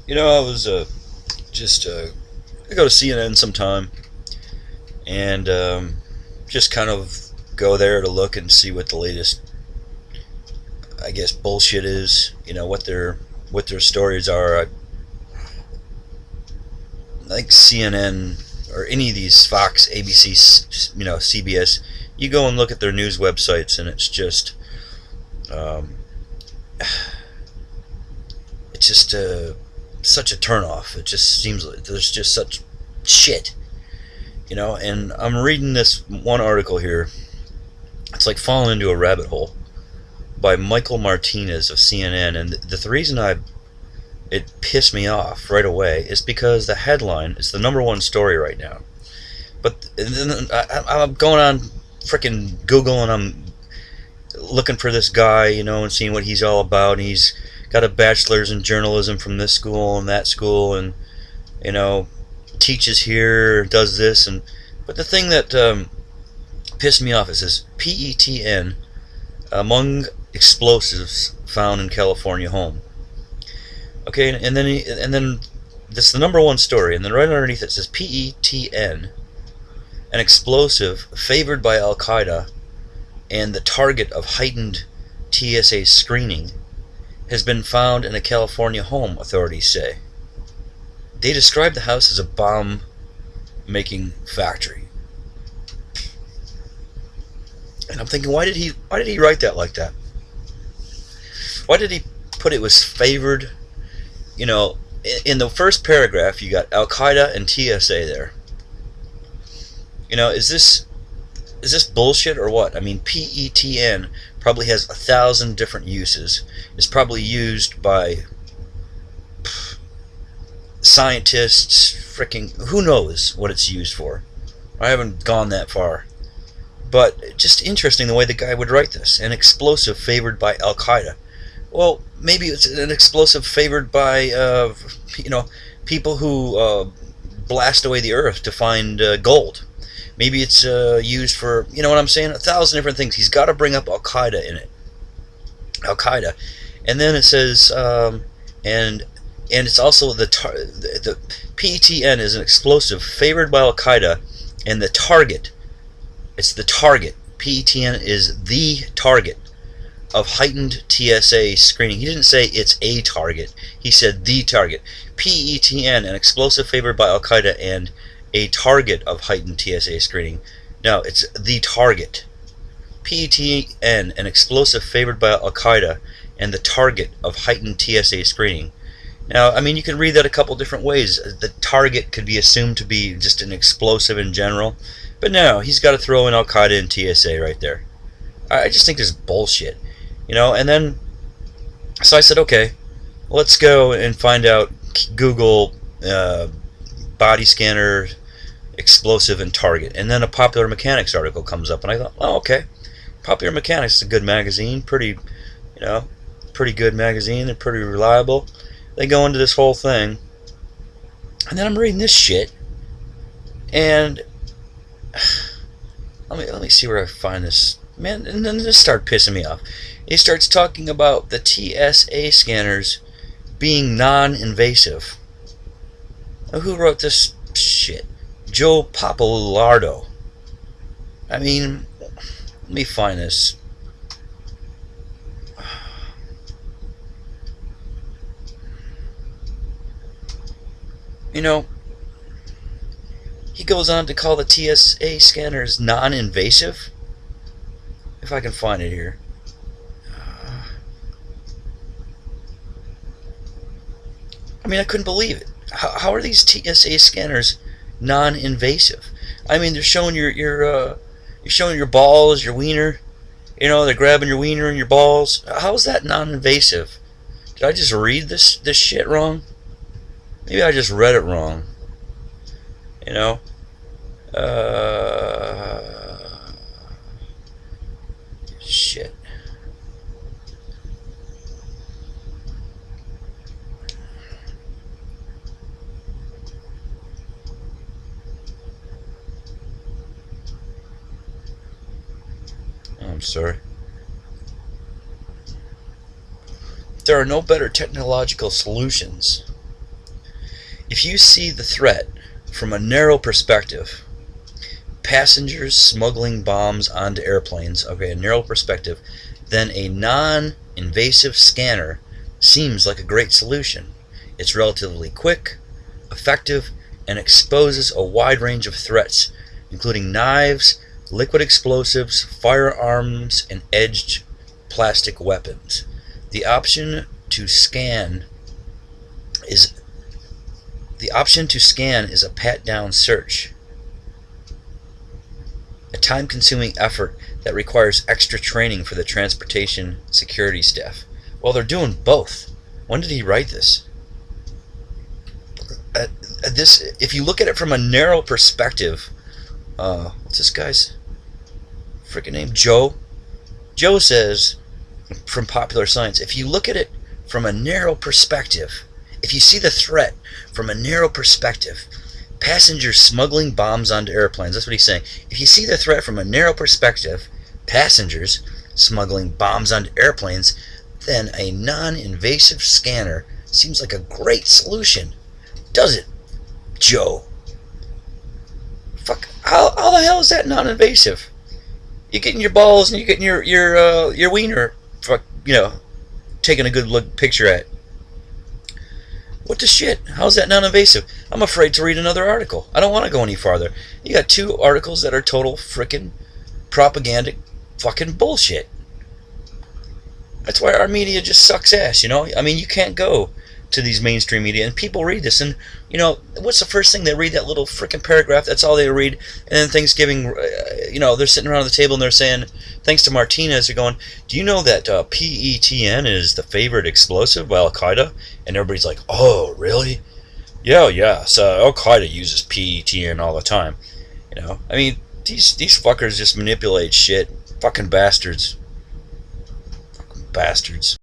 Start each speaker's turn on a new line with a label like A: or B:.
A: I was just I go to CNN sometime, and just kind of go there to look and see what the latest, I guess, bullshit is. What their stories are. I think CNN or any of these Fox, ABC, CBS. You go and look at their news websites, and um, it's just such a turnoff. It just seems like there's just such shit. And I'm reading this one article here. It's like falling into a rabbit hole by Michael Martinez of CNN, and the reason it pissed me off right away is because the headline is the number one story right now. But then I'm going on freaking Google, and I'm looking for this guy, and seeing what he's all about. And he's got a bachelor's in journalism from this school and that school, and you know teaches here, does this, and but the thing that pissed me off, it says PETN among explosives found in California home. Okay, and then this is the number one story, and then right underneath it says PETN, an explosive favored by Al Qaeda and the target of heightened TSA screening, has been found in a California home, authorities say. They describe the house as a bomb-making factory. And I'm thinking, why did he write that like that? Why did he put it was favored? In the first paragraph, you got Al Qaeda and TSA there. Is this bullshit or what? I mean, PETN probably has 1,000 different uses. It's probably used by scientists, freaking who knows what it's used for. I haven't gone that far. But just interesting the way the guy would write this. An explosive favored by Al Qaeda. Well, maybe it's an explosive favored by people who blast away the earth to find gold. Maybe it's used for, what I'm saying, 1,000 different things. He's got to bring up Al Qaeda in it. Al Qaeda, and then it says, and it's also the PETN is an explosive favored by Al Qaeda, and the target. It's the target. PETN is the target of heightened TSA screening. He didn't say it's a target. He said the target. PETN, an explosive favored by Al Qaeda and a target of heightened TSA screening. No, it's the target. PETN, an explosive favored by Al Qaeda and the target of heightened TSA screening. Now, I mean, you can read that a couple different ways. The target could be assumed to be just an explosive in general, but no, he's got to throw in Al Qaeda and TSA right there. I just think this is bullshit, And then, so I said, okay, let's go and find out. Google body scanner, explosive, and target, and then a Popular Mechanics article comes up, and I thought, oh, okay, Popular Mechanics is a good magazine, pretty good magazine. They're pretty reliable. They go into this whole thing, and then I'm reading this shit, and let me see where I find this, man. And then this started pissing me off. He starts talking about the TSA scanners being non-invasive. Now, who wrote this shit? Joe Papalardo. I mean, let me find this. He goes on to call the TSA scanners non-invasive. If I can find it here. I mean, I couldn't believe it. How are these TSA scanners non-invasive? I mean, they're showing you're showing your balls, your wiener. They're grabbing your wiener and your balls. How is that non-invasive? Did I just read this shit wrong? Maybe I just read it wrong. Shit. I'm sorry. There are no better technological solutions If you see the threat from a narrow perspective, passengers smuggling bombs onto airplanes, okay, a narrow perspective, then a non-invasive scanner seems like a great solution. It's relatively quick, effective, and exposes a wide range of threats, including knives, liquid explosives, firearms, and edged plastic weapons. The option to scan is a pat-down search, a time-consuming effort that requires extra training for the transportation security staff. Well, they're doing both. When did he write this? If you look at it from a narrow perspective, what's this guy's freaking name? Joe. Joe says from Popular Science, if you look at it from a narrow perspective, if you see the threat from a narrow perspective, passengers smuggling bombs onto airplanes, that's what he's saying. If you see the threat from a narrow perspective, passengers smuggling bombs onto airplanes, then a non-invasive scanner seems like a great solution. Does it, Joe? Fuck, how the hell is that non-invasive? You're getting your balls and you're getting your wiener, fuck, taking a good look picture at. What the shit? How's that non-invasive? I'm afraid to read another article. I don't want to go any farther. You got 2 articles that are total frickin' propagandic fucking bullshit. That's why our media just sucks ass, I mean, you can't go to these mainstream media and people read this and, what's the first thing they read? That little frickin' paragraph. That's all they read. And then Thanksgiving, they're sitting around the table and they're saying, thanks to Martinez, they're going, do you know that PETN is the favorite explosive by Al-Qaeda? And everybody's like, oh, really? Yeah, so Al-Qaeda uses PETN all the time. I mean, these fuckers just manipulate shit. Fucking bastards. Fucking bastards.